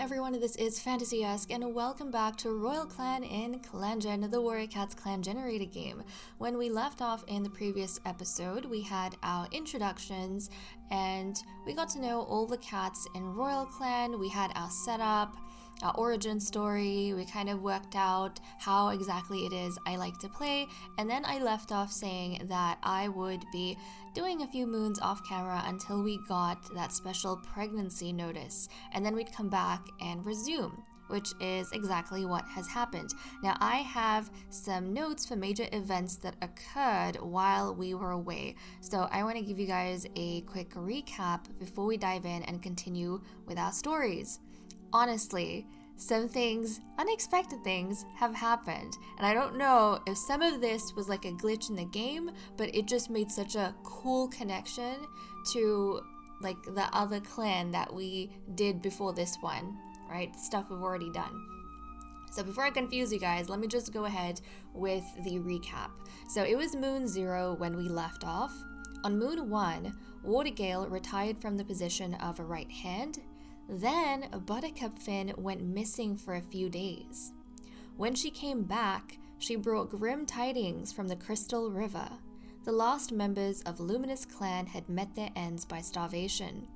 everyone, this is Fantasy-esque, and welcome back to Royal Clan in ClanGen, the Warrior Cats clan generator game. When we left off in the previous episode, we had our introductions, and we got to know all the cats in Royal Clan. We had our setup, our origin story, we kind of worked out how exactly it is I like to play, and then I left off saying that I would be doing a few moons off camera until we got that special pregnancy notice, and then we'd come back and resume, which is exactly what has happened. Now, I have some notes for major events that occurred while we were away, so I want to give you guys a quick recap before we dive in and continue with our stories. Honestly, some things, unexpected things, have happened, and I don't know if some of this was like a glitch in the game, but it just made such a cool connection to like the other clan that we did before this one, right? Stuff we've already done. So before I confuse you guys, let me just go ahead with the recap. So it was Moon 0 when we left off. On Moon 1, Wardigale retired from the position of a right hand. Then Buttercup Finn went missing for a few days. When she came back, she brought grim tidings from the Crystal River. The last members of Luminous Clan had met their ends by starvation.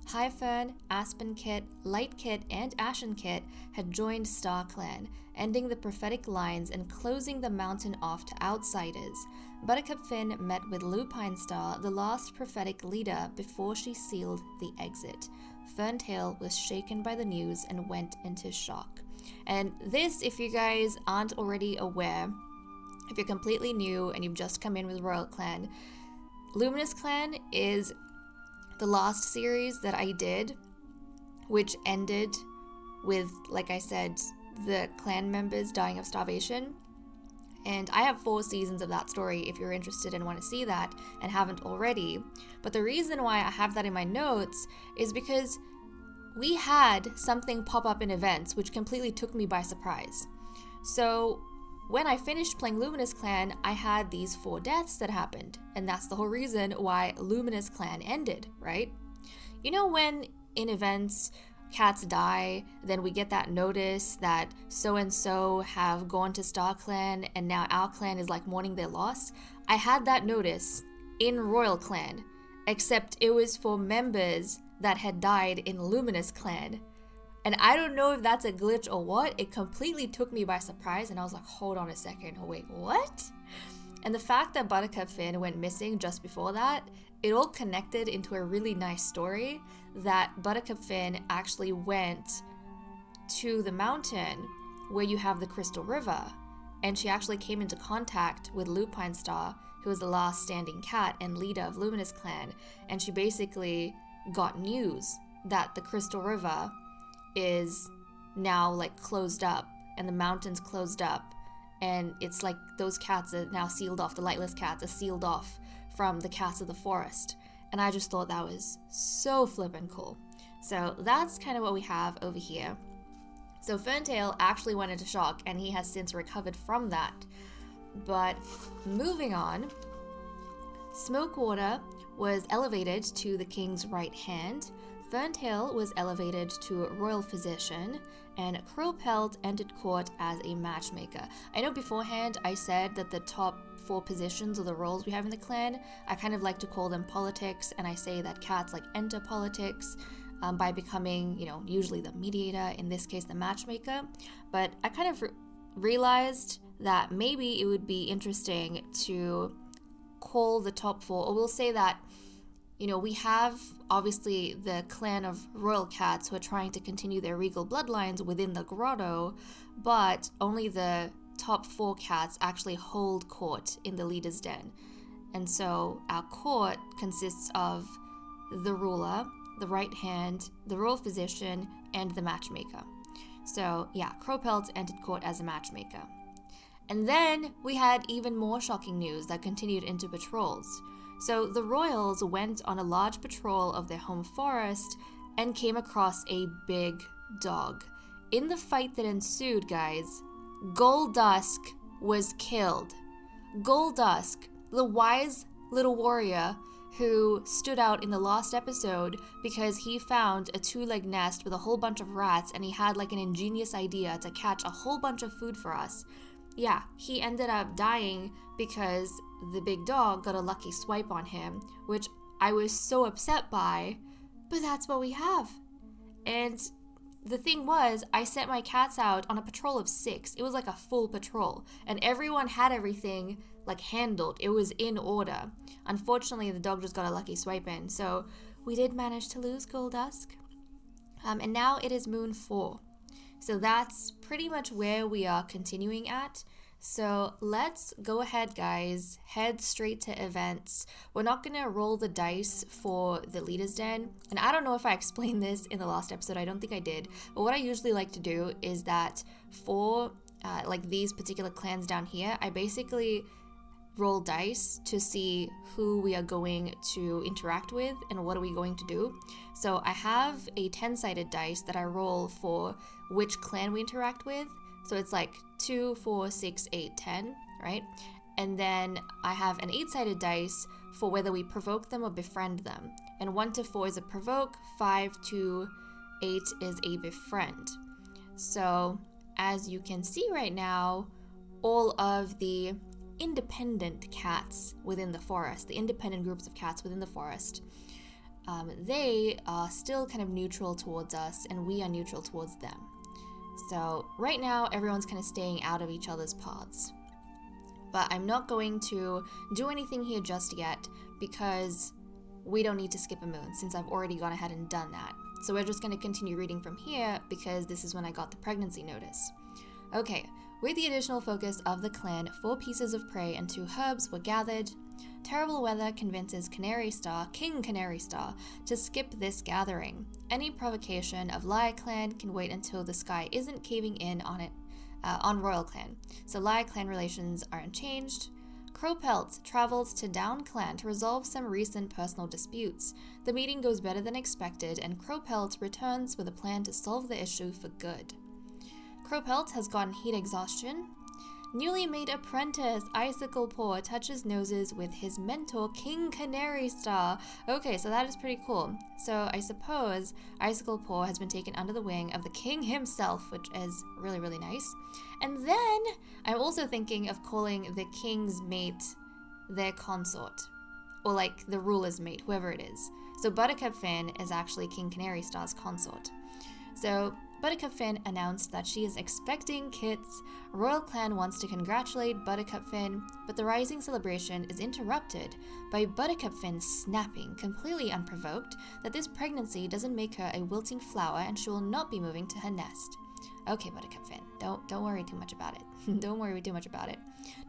Highfern, Aspen Kit, Light Kit, and Ashen Kit had joined Star Clan, ending the prophetic lines and closing the mountain off to outsiders. Buttercup Finn met with Lupine Star, the last prophetic leader, before she sealed the exit. Ferntail was shaken by the news and went into shock. And this, if you guys aren't already aware, if you're completely new and you've just come in with Royal Clan, Luminous Clan is the last series that I did, which ended with, like I said, the clan members dying of starvation. And I have 4 seasons of that story if you're interested and want to see that and haven't already. But the reason why I have that in my notes is because we had something pop up in events which completely took me by surprise. So when I finished playing Luminous Clan, I had these 4 deaths that happened. And that's the whole reason why Luminous Clan ended, right? You know when in events cats die, then we get that notice that so-and-so have gone to Star Clan and now our clan is like mourning their loss? I had that notice in Royal Clan, except it was for members that had died in Luminous Clan. And I don't know if that's a glitch or what, it completely took me by surprise and I was like, hold on a second, wait, what? And the fact that Buttercup Finn went missing just before that, it all connected into a really nice story that Buttercup Finn actually went to the mountain where you have the Crystal River, and she actually came into contact with Lupine Star, who was the last standing cat and leader of Luminous Clan, and she basically got news that the Crystal River is now like closed up and the mountain's closed up, and it's like those cats are now sealed off, the lightless cats are sealed off from the cats of the forest. And I just thought that was so flippin' cool. So that's kind of what we have over here. So Ferntail actually went into shock and he has since recovered from that. But moving on, Smokewater was elevated to the king's right hand. Ferntail was elevated to Royal Physician, and Crowpelt entered court as a matchmaker. I know beforehand I said that the top 4 positions or the roles we have in the clan, I kind of like to call them politics, and I say that cats like enter politics by becoming, usually the mediator, in this case the matchmaker. But I kind of realized that maybe it would be interesting to call the top 4, or we'll say that we have obviously the clan of royal cats who are trying to continue their regal bloodlines within the grotto, but only the top 4 cats actually hold court in the leader's den. And so our court consists of the ruler, the right hand, the royal physician, and the matchmaker. So yeah, Crowpelt entered court as a matchmaker. And then we had even more shocking news that continued into patrols. So the royals went on a large patrol of their home forest and came across a big dog. In the fight that ensued, guys, Goldusk was killed. Goldusk, the wise little warrior who stood out in the last episode because he found a 2-leg nest with a whole bunch of rats and he had like an ingenious idea to catch a whole bunch of food for us. Yeah, he ended up dying because the big dog got a lucky swipe on him, which I was so upset by, but that's what we have. And the thing was, I sent my cats out on a patrol of 6. It was like a full patrol, and everyone had everything like handled. It was in order. Unfortunately, the dog just got a lucky swipe in, so we did manage to lose Goldusk. And now it is Moon 4. So that's pretty much where we are continuing at. So let's go ahead, guys, head straight to events. We're not going to roll the dice for the Leader's Den. And I don't know if I explained this in the last episode. I don't think I did. But what I usually like to do is that for like these particular clans down here, I basically roll dice to see who we are going to interact with and what are we going to do. So I have a 10-sided dice that I roll for which clan we interact with. So it's like 2, 4, 6, 8, 10, right? And then I have an 8-sided dice for whether we provoke them or befriend them. And 1 to 4 is a provoke, 5 to 8 is a befriend. So as you can see right now, all of the independent cats within the forest, the independent groups of cats within the forest, they are still kind of neutral towards us and we are neutral towards them. So right now everyone's kind of staying out of each other's paths. But I'm not going to do anything here just yet because we don't need to skip a moon since I've already gone ahead and done that. So we're just going to continue reading from here because this is when I got the pregnancy notice. Okay, with the additional focus of the clan, 4 pieces of prey and 2 herbs were gathered. Terrible weather convinces King Canary Star, to skip this gathering. Any provocation of Liar Clan can wait until the sky isn't caving in on it, on Royal Clan. So Liar Clan relations are unchanged. Crowpelt travels to Down Clan to resolve some recent personal disputes. The meeting goes better than expected, and Crowpelt returns with a plan to solve the issue for good. Crowpelt has gotten heat exhaustion. Newly made apprentice Icicle Paw touches noses with his mentor King Canary Star. Okay, so that is pretty cool. So I suppose Icicle Paw has been taken under the wing of the king himself, which is really, really nice. And then I'm also thinking of calling the king's mate their consort, or like the ruler's mate, whoever it is. So Buttercup Fin is actually King Canary Star's consort. So Buttercup Fin announced that she is expecting kits. Royal Clan wants to congratulate Buttercup Fin, but the rising celebration is interrupted by Buttercup Fin snapping, completely unprovoked, that this pregnancy doesn't make her a wilting flower and she will not be moving to her nest. Okay, Buttercup Fin, don't worry too much about it. Don't worry too much about it.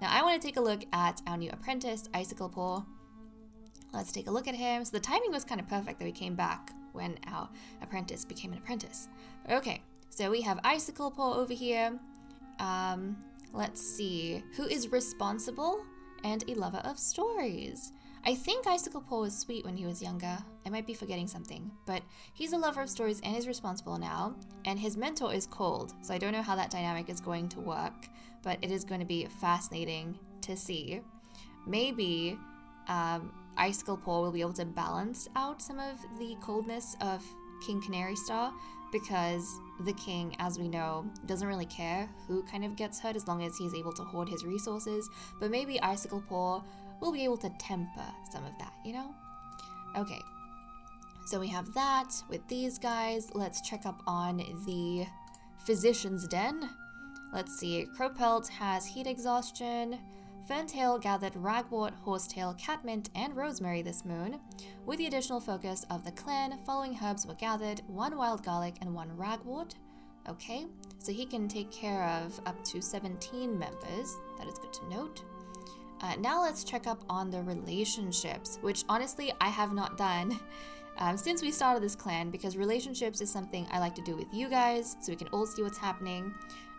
Now I want to take a look at our new apprentice, Icicle Paw. Let's take a look at him. So the timing was kind of perfect that we came back when our apprentice became an apprentice. Okay, so we have Icicle Paw over here. Let's see. Who is responsible and a lover of stories. I think Icicle Paw was sweet when he was younger. I might be forgetting something, but he's a lover of stories and is responsible now. And his mentor is cold, so I don't know how that dynamic is going to work, but it is going to be fascinating to see. Maybe Icicle Paw will be able to balance out some of the coldness of King Canary Star, because the king, as we know, doesn't really care who kind of gets hurt as long as he's able to hoard his resources. But maybe Icicle Paw will be able to temper some of that, you know? Okay, so we have that with these guys. Let's check up on the Physician's Den. Let's see, Crowpelt has heat exhaustion. Ferntail gathered ragwort, horsetail, catmint, and rosemary this moon. With the additional focus of the clan, following herbs were gathered, 1 wild garlic and 1 ragwort. Okay, so he can take care of up to 17 members. That is good to note. Now let's check up on the relationships, which honestly I have not done since we started this clan, because relationships is something I like to do with you guys so we can all see what's happening.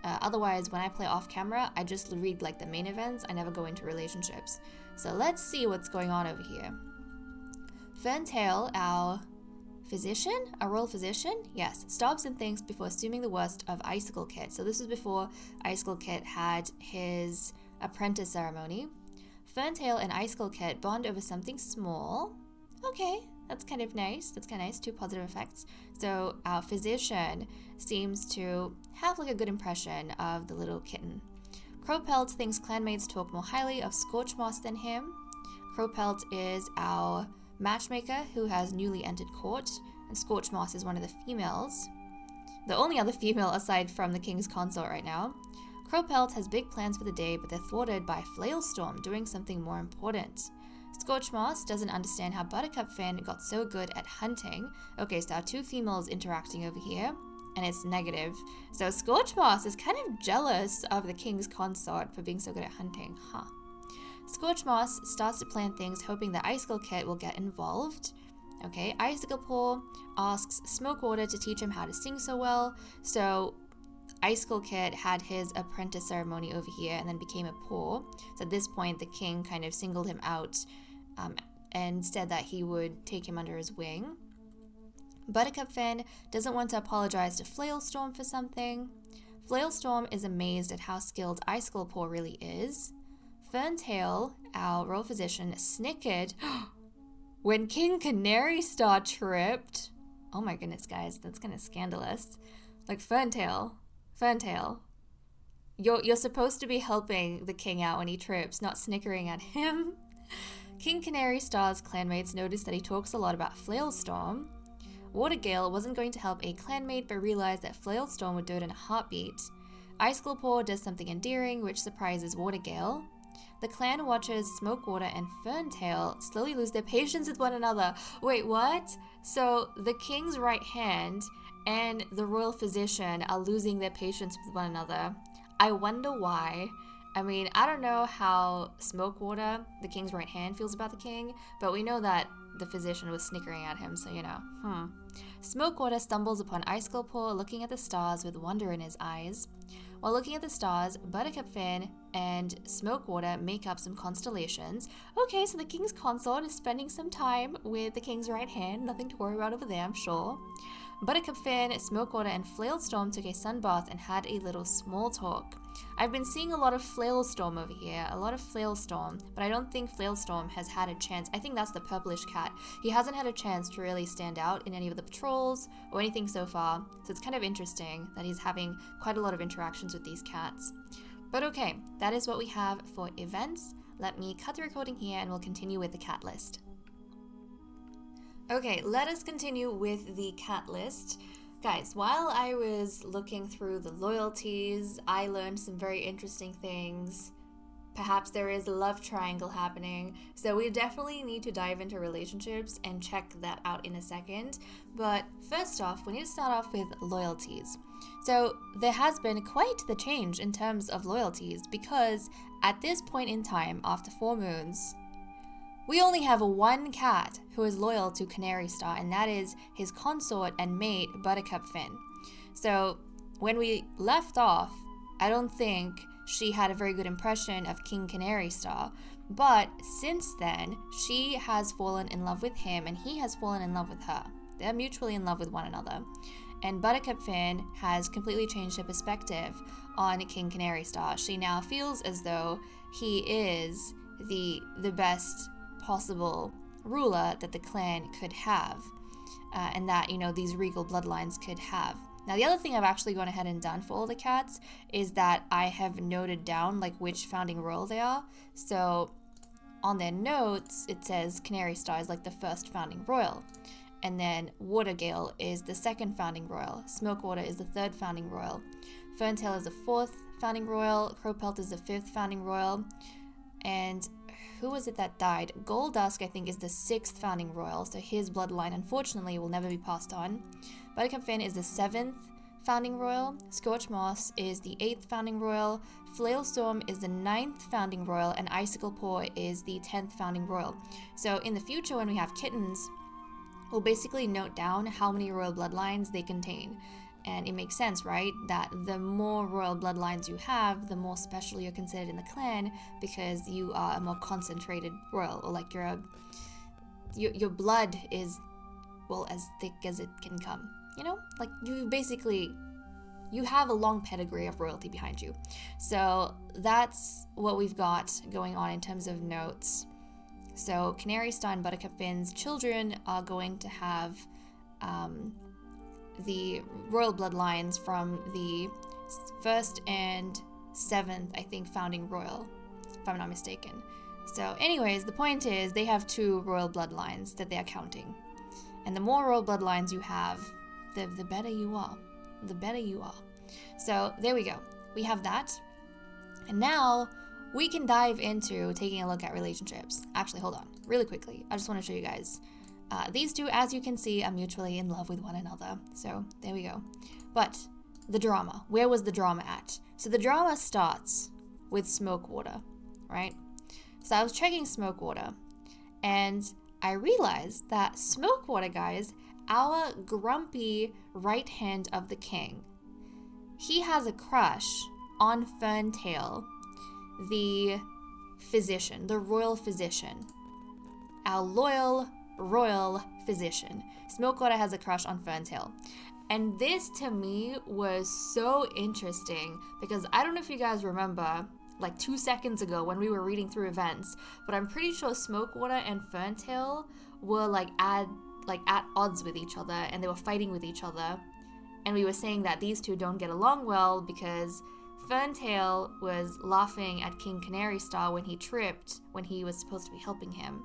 Otherwise, when I play off camera, I just read like the main events. I never go into relationships. So let's see what's going on over here. Ferntail, our physician, our royal physician, yes, stops and thinks before assuming the worst of Icicle Kit. So this was before Icicle Kit had his apprentice ceremony. Ferntail and Icicle Kit bond over something small. Okay, that's kind of nice. That's kind of nice. 2 positive effects. So our physician seems to have like a good impression of the little kitten. Crowpelt thinks clanmates talk more highly of Scorchmoss than him. Crowpelt is our matchmaker who has newly entered court, and Scorchmoss is one of the females. The only other female aside from the king's consort right now. Crowpelt has big plans for the day, but they're thwarted by Flailstorm doing something more important. Scorchmoss doesn't understand how Buttercup Finn got so good at hunting. Okay, so our 2 females interacting over here, and it's negative. So Scorchmoss is kind of jealous of the king's consort for being so good at hunting, huh? Scorchmoss starts to plan things hoping that Icicle Kit will get involved. Okay, Icicle Paw asks Smokewater to teach him how to sing so well. So Icicle Kit had his apprentice ceremony over here and then became a paw. So at this point, the king kind of singled him out and said that he would take him under his wing. Buttercup Finn doesn't want to apologize to Flailstorm for something. Flailstorm is amazed at how skilled Icicle Paw really is. Ferntail, our royal physician, snickered when King Canary Star tripped. Oh my goodness, guys, that's kind of scandalous. Like Ferntail, you're supposed to be helping the king out when he trips, not snickering at him. King Canary Star's clanmates noticed that he talks a lot about Flailstorm. Watergale wasn't going to help a clanmate, but realized that Flailstorm would do it in a heartbeat. Icicle Paw does something endearing, which surprises Watergale. The clan watchers Smokewater and Ferntail slowly lose their patience with one another. Wait, what? So the king's right hand and the royal physician are losing their patience with one another. I wonder why. I mean, I don't know how Smokewater, the king's right hand, feels about the king, but we know that the physician was snickering at him, so you know. Smokewater stumbles upon Icicle Paw looking at the stars with wonder in his eyes. While looking at the stars, Buttercup Finn and Smokewater make up some constellations. Okay, so the king's consort is spending some time with the king's right hand. Nothing to worry about over there, I'm sure. Buttercup Finn, Smokewater, and Flailstorm took a sunbath and had a little small talk. I've been seeing a lot of Flailstorm over here, but I don't think Flailstorm has had a chance. I think that's the purplish cat. He hasn't had a chance to really stand out in any of the patrols or anything so far, so it's kind of interesting that he's having quite a lot of interactions with these cats. But okay, that is what we have for events. Let me cut the recording here and we'll continue with the cat list. Okay, let us continue with the cat list. Guys, while I was looking through the loyalties, I learned some very interesting things. Perhaps there is a love triangle happening, so we definitely need to dive into relationships and check that out in a second. But first off, we need to start off with loyalties. So there has been quite the change in terms of loyalties because at this point in time, after 4 moons, we only have 1 cat who is loyal to Canary Star, and that is his consort and mate, Buttercup Finn. So when we left off, I don't think she had a very good impression of King Canary Star, but since then, she has fallen in love with him and he has fallen in love with her. They're mutually in love with one another. And Buttercup Finn has completely changed her perspective on King Canary Star. She now feels as though he is the best possible ruler that the clan could have, and that, you know, these regal bloodlines could have. Now, the other thing I've actually gone ahead and done for all the cats is that I have noted down like which founding royal they are. So on their notes, it says Canary Star is like the first founding royal, and then Watergale is the second founding royal, Smokewater is the third founding royal, Ferntail is the fourth founding royal, Crowpelt is the fifth founding royal, and who was it that died? Goldusk, I think, is the 6th founding royal, so his bloodline, unfortunately, will never be passed on. Buttercup Finn is the 7th founding royal. Scorchmoss is the 8th founding royal. Flailstorm is the 9th founding royal, and Icicle Paw is the 10th founding royal. So in the future, when we have kittens, we'll basically note down how many royal bloodlines they contain. And it makes sense, right? That the more royal bloodlines you have, the more special you're considered in the clan because you are a more concentrated royal, or like your blood is, well, as thick as it can come. You know, like you have a long pedigree of royalty behind you. So that's what we've got going on in terms of notes. So Canary Star and Buttercup Finn's children are going to have the royal bloodlines from the 1st and 7th, I think, founding royal, if I'm not mistaken. So anyways, the point is they have 2 royal bloodlines that they are counting. And the more royal bloodlines you have, the better you are. The better you are. So there we go. We have that. And now we can dive into taking a look at relationships. Actually, hold on. Really quickly. I just want to show you guys. These 2, as you can see, are mutually in love with one another. So there we go. But the drama. Where was the drama at? So the drama starts with Smokewater, right? So I was checking Smokewater, and I realized that Smokewater, guys, our grumpy right hand of the king, he has a crush on Ferntail, the physician, the royal physician. Our loyal royal physician. Smokewater has a crush on Ferntail. And this to me was so interesting because I don't know if you guys remember, like 2 seconds ago when we were reading through events, but I'm pretty sure Smokewater and Ferntail were at odds with each other, and they were fighting with each other. And we were saying that these 2 don't get along well because Ferntail was laughing at King Canary Star when he tripped when he was supposed to be helping him.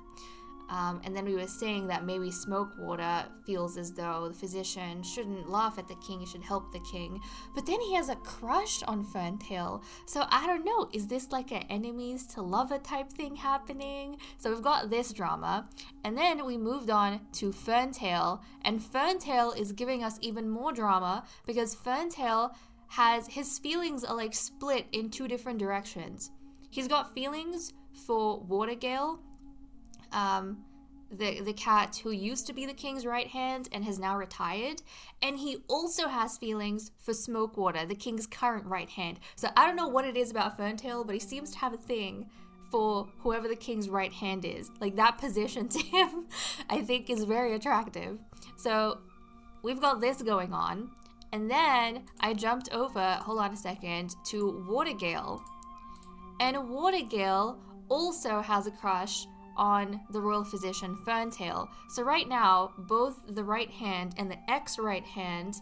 And then we were saying that maybe Smokewater feels as though the physician shouldn't laugh at the king, he should help the king. But then he has a crush on Ferntail. So I don't know, is this like an enemies to lover type thing happening? So we've got this drama. And then we moved on to Ferntail. And Ferntail is giving us even more drama because Ferntail has, his feelings are like split in 2 different directions. He's got feelings for Watergale, the cat who used to be the king's right hand and has now retired, and he also has feelings for Smokewater, the king's current right hand. So I don't know what it is about Ferntail, but he seems to have a thing for whoever the king's right hand is. Like, that position to him, I think, is very attractive. So we've got this going on, and then I jumped over, hold on a second, to Watergale, and Watergale also has a crush on the royal physician Ferntail. So right now, both the right hand and the ex-right hand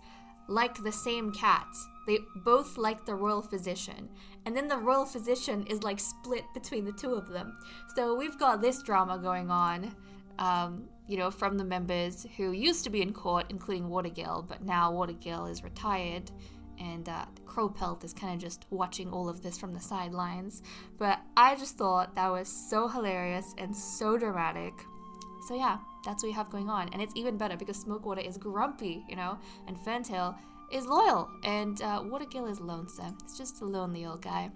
like the same cat. They both like the royal physician. And then the royal physician is like split between the 2 of them. So we've got this drama going on, from the members who used to be in court, including Watergale, but now Watergale is retired. And Crowpelt is kind of just watching all of this from the sidelines. But I just thought that was so hilarious and so dramatic. So yeah, that's what you have going on. And it's even better because Smokewater is grumpy, and Ferntail is loyal. And Watergale is lonesome. It's just a lonely old guy.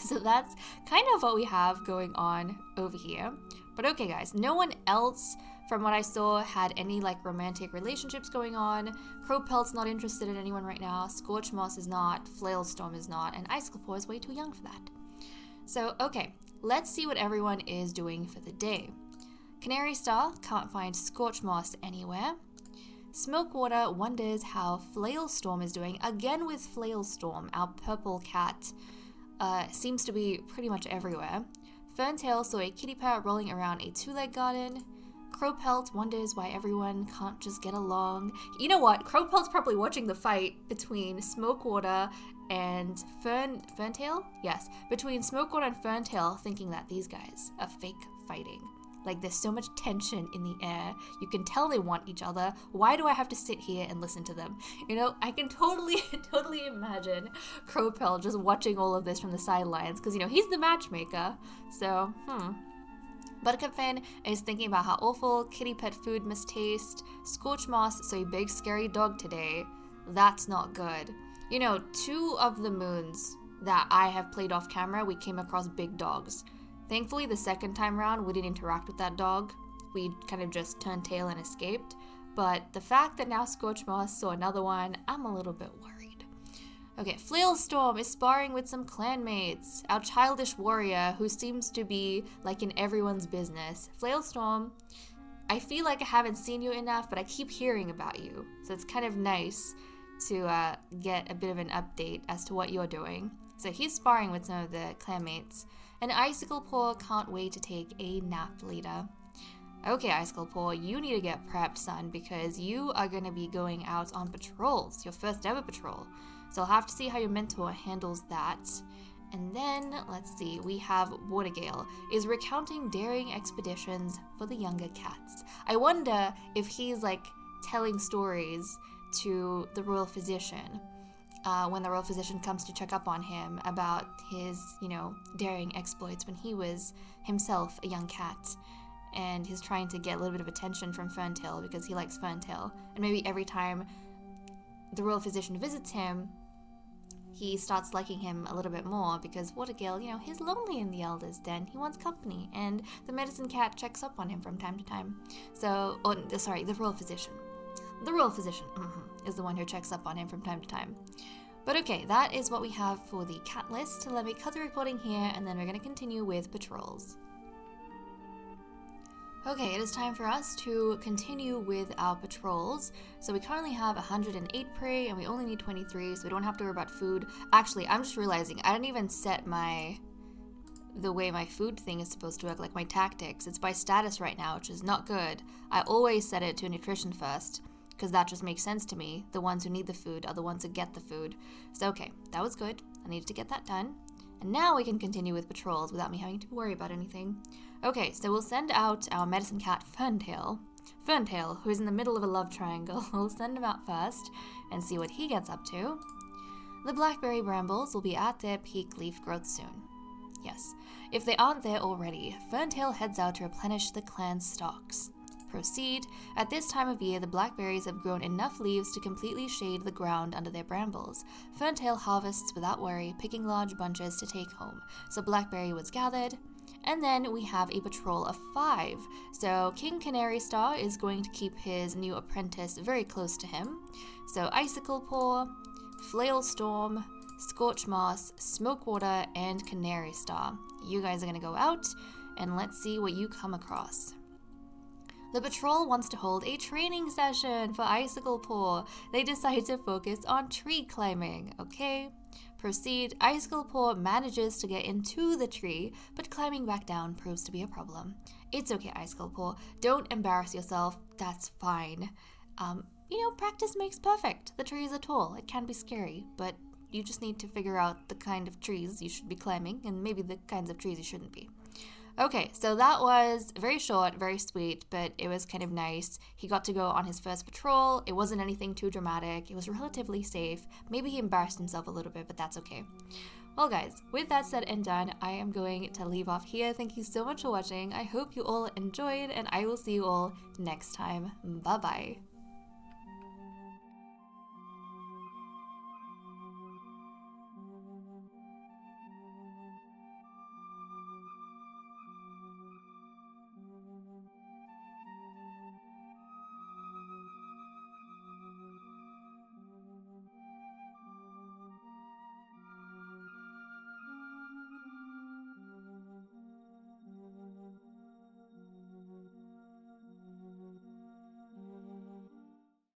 So that's kind of what we have going on over here. But okay, guys, no one else from what I saw had any romantic relationships going on. Crowpelt's not interested in anyone right now. Scorchmoss is not. Flailstorm is not. And Iciclepaw is way too young for that. So, okay, let's see what everyone is doing for the day. Canary Star can't find Scorchmoss anywhere. Smokewater wonders how Flailstorm is doing. Again with Flailstorm, our purple cat seems to be pretty much everywhere. Ferntail saw a kitty pet rolling around a 2-leg garden. Crowpelt wonders why everyone can't just get along. You know what? Crowpelt's probably watching the fight between Smokewater and Ferntail? Yes, between Smokewater and Ferntail, thinking that these guys are fake fighting. There's so much tension in the air. You can tell they want each other. Why do I have to sit here and listen to them? I can totally imagine Crowpelt just watching all of this from the sidelines because, he's the matchmaker. So, Buttercup Finn is thinking about how awful kitty pet food must taste. Scorchmoss saw a big scary dog today. That's not good. 2 of the moons that I have played off camera, we came across big dogs. Thankfully, the second time around, we didn't interact with that dog. We kind of just turned tail and escaped. But the fact that now Scorchmoss saw another one, I'm a little bit worried. Okay, Flailstorm is sparring with some clanmates. Our childish warrior, who seems to be, in everyone's business. Flailstorm, I feel like I haven't seen you enough, but I keep hearing about you. So it's kind of nice to get a bit of an update as to what you're doing. So he's sparring with some of the clanmates. And Icicle Paw can't wait to take a nap later. Okay, Icicle Paw, you need to get prepped, son, because you are going to be going out on patrols, your first ever patrol. So I'll have to see how your mentor handles that. And then, let's see, we have Watergale is recounting daring expeditions for the younger cats. I wonder if he's like telling stories to the royal physician when the royal physician comes to check up on him about his, daring exploits when he was himself a young cat. And he's trying to get a little bit of attention from Ferntail because he likes Ferntail. And maybe every time the royal physician visits him, he starts liking him a little bit more because Watergale, he's lonely in the Elder's Den. He wants company, and the medicine cat checks up on him from time to time. The royal physician. The royal physician is the one who checks up on him from time to time. But okay, that is what we have for the cat list. Let me cut the recording here, and then we're going to continue with patrols. Okay, it is time for us to continue with our patrols. So we currently have 108 prey and we only need 23, so we don't have to worry about food. Actually, I'm just realizing I didn't even set the way my food thing is supposed to work, like my tactics. It's by status right now, which is not good. I always set it to nutrition first, because that just makes sense to me. The ones who need the food are the ones who get the food. So okay, that was good. I needed to get that done. And now we can continue with patrols without me having to worry about anything. Okay, so we'll send out our medicine cat Ferntail. Ferntail, who is in the middle of a love triangle. We'll send him out first and see what he gets up to. The blackberry brambles will be at their peak leaf growth soon. Yes, if they aren't there already, Ferntail heads out to replenish the clan's stocks. Proceed. At this time of year, the blackberries have grown enough leaves to completely shade the ground under their brambles. Ferntail harvests without worry, picking large bunches to take home. So blackberry was gathered. And then we have a patrol of 5. So King Canary Star is going to keep his new apprentice very close to him. So Icicle Paw, Flail Storm, Scorch Moss, Smokewater, and Canary Star. You guys are going to go out, and let's see what you come across. The patrol wants to hold a training session for Icicle Paw. They decide to focus on tree climbing. Okay, proceed. Icicle Paw manages to get into the tree, but climbing back down proves to be a problem. It's okay, Icicle Paw. Don't embarrass yourself. That's fine. Practice makes perfect. The trees are tall. It can be scary, but you just need to figure out the kind of trees you should be climbing and maybe the kinds of trees you shouldn't be. Okay, so that was very short, very sweet, but it was kind of nice. He got to go on his first patrol. It wasn't anything too dramatic. It was relatively safe. Maybe he embarrassed himself a little bit, but that's okay. Well, guys, with that said and done, I am going to leave off here. Thank you so much for watching. I hope you all enjoyed, and I will see you all next time. Bye-bye.